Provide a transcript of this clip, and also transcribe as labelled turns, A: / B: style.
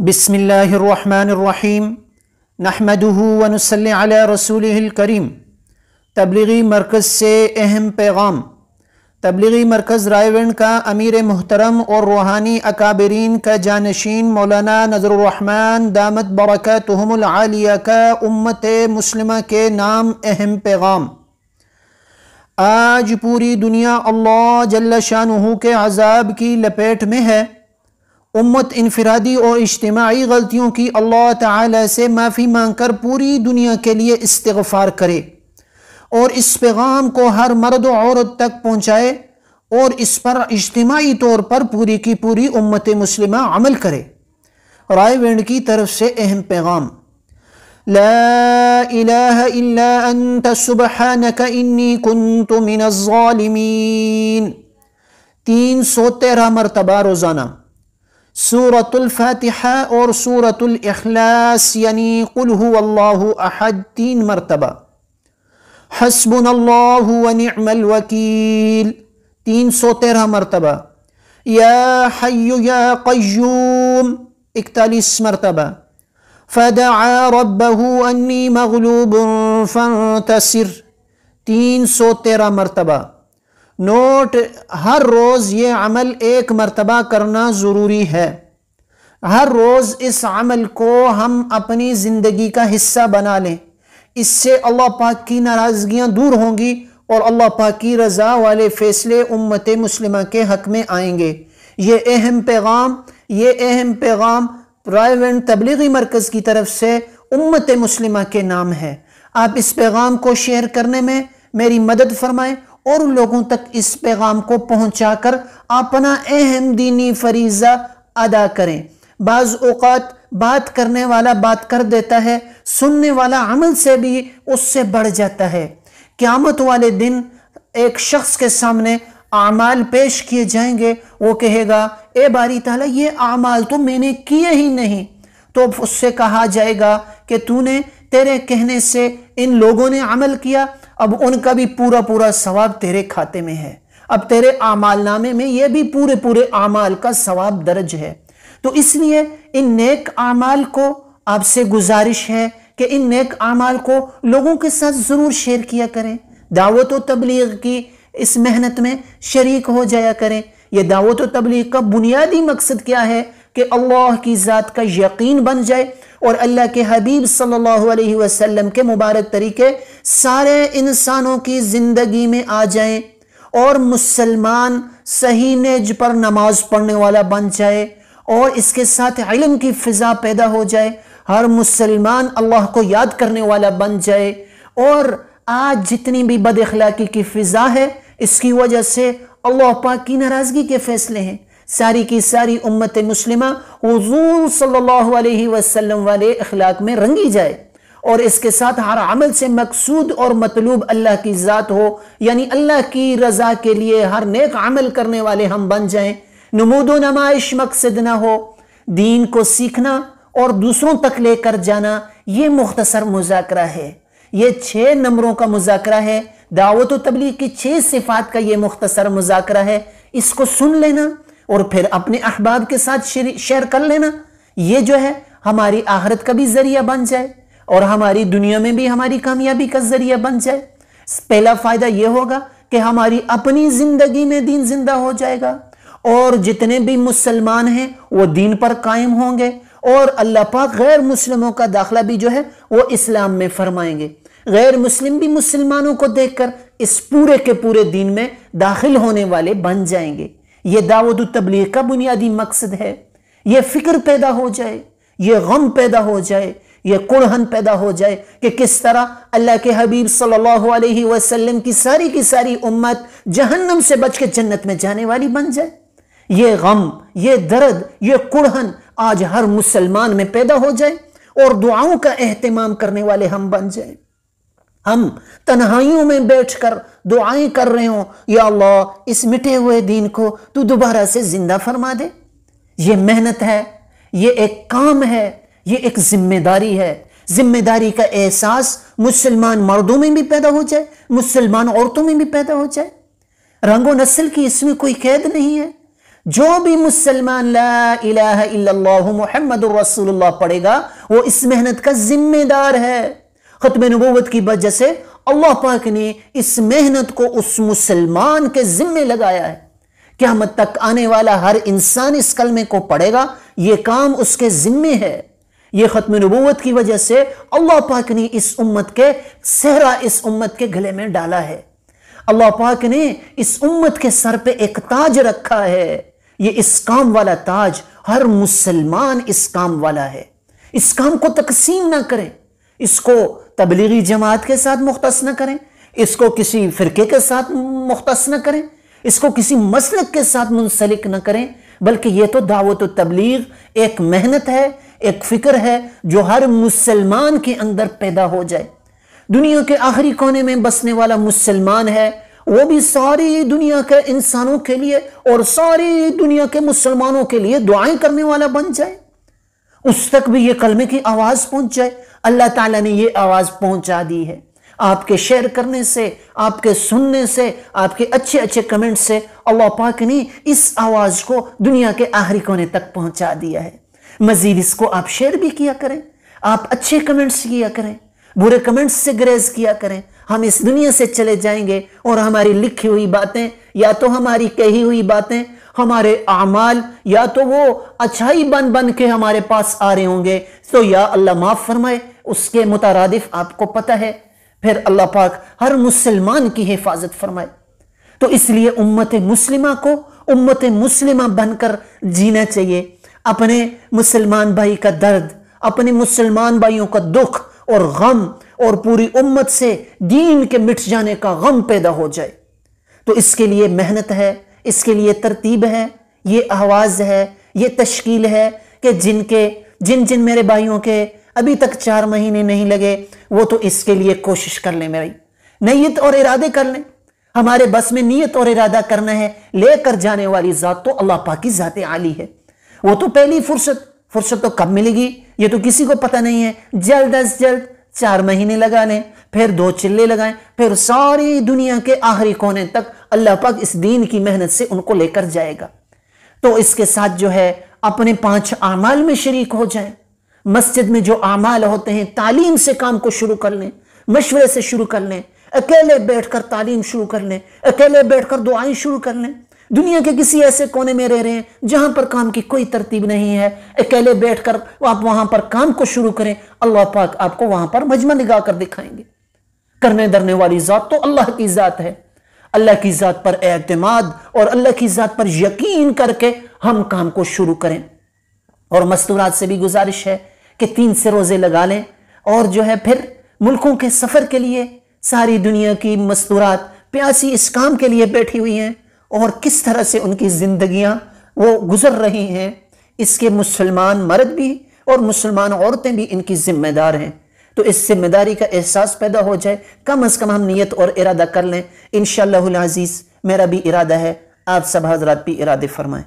A: بسم اللہ الرحمن الرحیم نحمدہ ونصلی علی رسولہ الکریم۔ تبلیغی مرکز سے اہم پیغام۔ تبلیغی مرکز رائے ونڈ کا امیر محترم اور روحانی اکابرین کا جانشین مولانا نذر الرحمن دامت برکاتہم العالیہ کا امت مسلمہ کے نام اہم پیغام۔ آج پوری دنیا اللہ جل شانہ کے عذاب کی لپیٹ میں ہے۔ امت انفرادی اور اجتماعی غلطیوں کی اللہ تعالی سے معافی مانگ کر پوری دنیا کے لیے استغفار کرے اور اس پیغام کو ہر مرد و عورت تک پہنچائے اور اس پر اجتماعی طور پر پوری کی پوری امت مسلمہ عمل کرے۔ رائے ونڈ کی طرف سے اہم پیغام۔ لا الہ الا انت سبحانک انی کنت من الظالمین، 313 مرتبہ روزانہ۔ سورۃ الفاتحہ اور سورۃ الاخلاص یعنی قل هو اللہ احد 3 مرتبہ۔ حسبنا اللہ ونعم الوکیل 313 مرتبہ۔ یا حی یا قیوم 41 مرتبہ۔ فدعا ربہ انی مغلوب فانتصر 313 مرتبہ۔ نوٹ: ہر روز یہ عمل 1 مرتبہ کرنا ضروری ہے۔ ہر روز اس عمل کو ہم اپنی زندگی کا حصہ بنا لیں، اس سے اللہ پاک کی ناراضگیاں دور ہوں گی اور اللہ پاک کی رضا والے فیصلے امت مسلمہ کے حق میں آئیں گے۔ یہ اہم پیغام رائے ونڈ تبلیغی مرکز کی طرف سے امت مسلمہ کے نام ہے۔ آپ اس پیغام کو شیئر کرنے میں میری مدد فرمائیں اور لوگوں تک اس پیغام کو پہنچا کر اپنا اہم دینی فریضہ ادا کریں۔ بعض اوقات بات کرنے والا بات کر دیتا ہے، سننے والا عمل سے بھی اس سے بڑھ جاتا ہے۔ قیامت والے دن ایک شخص کے سامنے اعمال پیش کیے جائیں گے، وہ کہے گا اے باری تعالیٰ یہ اعمال تو میں نے کیے ہی نہیں، تو اس سے کہا جائے گا کہ تیرے کہنے سے ان لوگوں نے عمل کیا، اب ان کا بھی پورا ثواب تیرے کھاتے میں ہے، اب تیرے اعمال نامے میں یہ بھی پورے اعمال کا ثواب درج ہے۔ تو اس لیے ان نیک اعمال کو آپ سے گزارش ہے کہ ان نیک اعمال کو لوگوں کے ساتھ ضرور شیئر کیا کریں، دعوت و تبلیغ کی اس محنت میں شریک ہو جایا کریں۔ یہ دعوت و تبلیغ کا بنیادی مقصد کیا ہے کہ اللہ کی ذات کا یقین بن جائے اور اللہ کے حبیب صلی اللہ علیہ وسلم کے مبارک طریقے سارے انسانوں کی زندگی میں آ جائیں اور مسلمان صحیح نیج پر نماز پڑھنے والا بن جائے اور اس کے ساتھ علم کی فضا پیدا ہو جائے، ہر مسلمان اللہ کو یاد کرنے والا بن جائے۔ اور آج جتنی بھی بد اخلاقی کی فضا ہے، اس کی وجہ سے اللہ پاک کی ناراضگی کے فیصلے ہیں۔ ساری کی ساری امت مسلمہ حضور صلی اللہ علیہ وسلم والے اخلاق میں رنگی جائے اور اس کے ساتھ ہر عمل سے مقصود اور مطلوب اللہ کی ذات ہو، یعنی اللہ کی رضا کے لیے ہر نیک عمل کرنے والے ہم بن جائیں۔ نمود و نمائش مقصد نہ ہو، دین کو سیکھنا اور دوسروں تک لے کر جانا یہ مختصر مذاکرہ ہے، یہ 6 نمبروں کا مذاکرہ ہے، دعوت و تبلیغ کی 6 صفات کا یہ مختصر مذاکرہ ہے۔ اس کو سن لینا اور پھر اپنے احباب کے ساتھ شیئر کر لینا، یہ جو ہے ہماری آخرت کا بھی ذریعہ بن جائے اور ہماری دنیا میں بھی ہماری کامیابی کا ذریعہ بن جائے۔ پہلا فائدہ یہ ہوگا کہ ہماری اپنی زندگی میں دین زندہ ہو جائے گا اور جتنے بھی مسلمان ہیں وہ دین پر قائم ہوں گے اور اللہ پاک غیر مسلموں کا داخلہ بھی جو ہے وہ اسلام میں فرمائیں گے۔ غیر مسلم بھی مسلمانوں کو دیکھ کر اس پورے کے پورے دین میں داخل ہونے والے بن جائیں گے۔ یہ دعوت و تبلیغ کا بنیادی مقصد ہے۔ یہ فکر پیدا ہو جائے، یہ غم پیدا ہو جائے، یہ کڑہن پیدا ہو جائے کہ کس طرح اللہ کے حبیب صلی اللہ علیہ وسلم کی ساری امت جہنم سے بچ کے جنت میں جانے والی بن جائے۔ یہ غم، یہ درد، یہ کڑہن آج ہر مسلمان میں پیدا ہو جائے اور دعاؤں کا اہتمام کرنے والے ہم بن جائیں۔ ہم تنہائیوں میں بیٹھ کر دعائیں کر رہے ہوں، یا اللہ اس مٹے ہوئے دین کو تو دوبارہ سے زندہ فرما دے۔ یہ محنت ہے، یہ ایک کام ہے، یہ ایک ذمہ داری ہے۔ ذمہ داری کا احساس مسلمان مردوں میں بھی پیدا ہو جائے، مسلمان عورتوں میں بھی پیدا ہو جائے۔ رنگ و نسل کی اس میں کوئی قید نہیں ہے۔ جو بھی مسلمان لا الہ الا اللہ محمد الرسول پڑھے گا وہ اس محنت کا ذمہ دار ہے۔ ختم نبوت کی وجہ سے اللہ پاک نے اس محنت کو اس مسلمان کے ذمہ لگایا ہے۔ قیامت تک آنے والا ہر انسان اس کلمے کو پڑھے گا، یہ کام اس کے ذمہ ہے۔ یہ ختم نبوت کی وجہ سے اللہ پاک نے اس امت کے صحرا اس امت کے گلے میں ڈالا ہے۔ اللہ پاک نے اس امت کے سر پہ ایک تاج رکھا ہے۔ یہ اس کام والا تاج، ہر مسلمان اس کام والا ہے۔ اس کام کو تقسیم نہ کریں، اس کو تبلیغی جماعت کے ساتھ مختص نہ کریں، اس کو کسی فرقے کے ساتھ مختص نہ کریں، اس کو کسی مسلک کے ساتھ منسلک نہ کریں، بلکہ یہ تو دعوت و تبلیغ ایک محنت ہے، ایک فکر ہے جو ہر مسلمان کے اندر پیدا ہو جائے۔ دنیا کے آخری کونے میں بسنے والا مسلمان ہے، وہ بھی ساری دنیا کے انسانوں کے لیے اور ساری دنیا کے مسلمانوں کے لیے دعائیں کرنے والا بن جائے، اس تک بھی یہ کلمے کی آواز پہنچ جائے۔ اللہ تعالیٰ نے یہ آواز پہنچا دی ہے۔ آپ کے شیئر کرنے سے، آپ کے سننے سے، آپ کے اچھے اچھے کمنٹ سے اللہ پاک نے اس آواز کو دنیا کے آخری کونے تک پہنچا دیا ہے۔ مزید اس کو آپ شیئر بھی کیا کریں، آپ اچھے کمنٹس کیا کریں، برے کمنٹس سے گریز کیا کریں۔ ہم اس دنیا سے چلے جائیں گے اور ہماری لکھی ہوئی باتیں یا تو ہماری کہی ہوئی باتیں، ہمارے اعمال یا تو وہ اچھائی بن بن کے ہمارے پاس آ رہے ہوں گے، تو یا اللہ معاف فرمائے اس کے مترادف آپ کو پتہ ہے، پھر اللہ پاک ہر مسلمان کی حفاظت فرمائے۔ تو اس لیے امت مسلمہ کو امت مسلمہ بن کر جینا چاہیے۔ اپنے مسلمان بھائی کا درد، اپنے مسلمان بھائیوں کا دکھ اور غم اور پوری امت سے دین کے مٹ جانے کا غم پیدا ہو جائے، تو اس کے لیے محنت ہے، اس کے لیے ترتیب ہے، یہ آواز ہے، یہ تشکیل ہے کہ جن میرے بھائیوں کے ابھی تک 4 مہینے نہیں لگے وہ تو اس کے لیے کوشش کر لیں، میری نیت اور ارادے کر لیں۔ ہمارے بس میں نیت اور ارادہ کرنا ہے، لے کر جانے والی ذات تو اللہ پاک کی ذات عالی ہے۔ وہ تو پہلی فرصت تو کب ملے گی یہ تو کسی کو پتہ نہیں ہے۔ جلد از جلد 4 مہینے لگا لیں، پھر 2 چلے لگائیں، پھر ساری دنیا کے آخری کونے تک اللہ پاک اس دین کی محنت سے ان کو لے کر جائے گا۔ تو اس کے ساتھ جو ہے اپنے 5 اعمال میں شریک ہو جائیں۔ مسجد میں جو اعمال ہوتے ہیں، تعلیم سے کام کو شروع کر لیں، مشورے سے شروع کر لیں، اکیلے بیٹھ کر تعلیم شروع کر لیں، اکیلے بیٹھ کر دعائیں شروع کر لیں۔ دنیا کے کسی ایسے کونے میں رہ رہے ہیں جہاں پر کام کی کوئی ترتیب نہیں ہے، اکیلے بیٹھ کر آپ وہاں پر کام کو شروع کریں، اللہ پاک آپ کو وہاں پر مجمع لگا کر دکھائیں گے۔ کرنے درنے والی ذات تو اللہ کی ذات ہے۔ اللہ کی ذات پر اعتماد اور اللہ کی ذات پر یقین کر کے ہم کام کو شروع کریں۔ اور مستورات سے بھی گزارش ہے کہ 3 سے روزے لگا لیں، اور جو ہے پھر ملکوں کے سفر کے لیے ساری دنیا کی مستورات پیاسی اس کام کے لیے بیٹھی ہوئی ہیں، اور کس طرح سے ان کی زندگیاں وہ گزر رہی ہیں، اس کے مسلمان مرد بھی اور مسلمان عورتیں بھی ان کی ذمہ دار ہیں۔ تو اس ذمہ داری کا احساس پیدا ہو جائے، کم از کم ہم نیت اور ارادہ کر لیں۔ انشاءاللہ العزیز میرا بھی ارادہ ہے، آپ سب حضرات بھی ارادے فرمائیں۔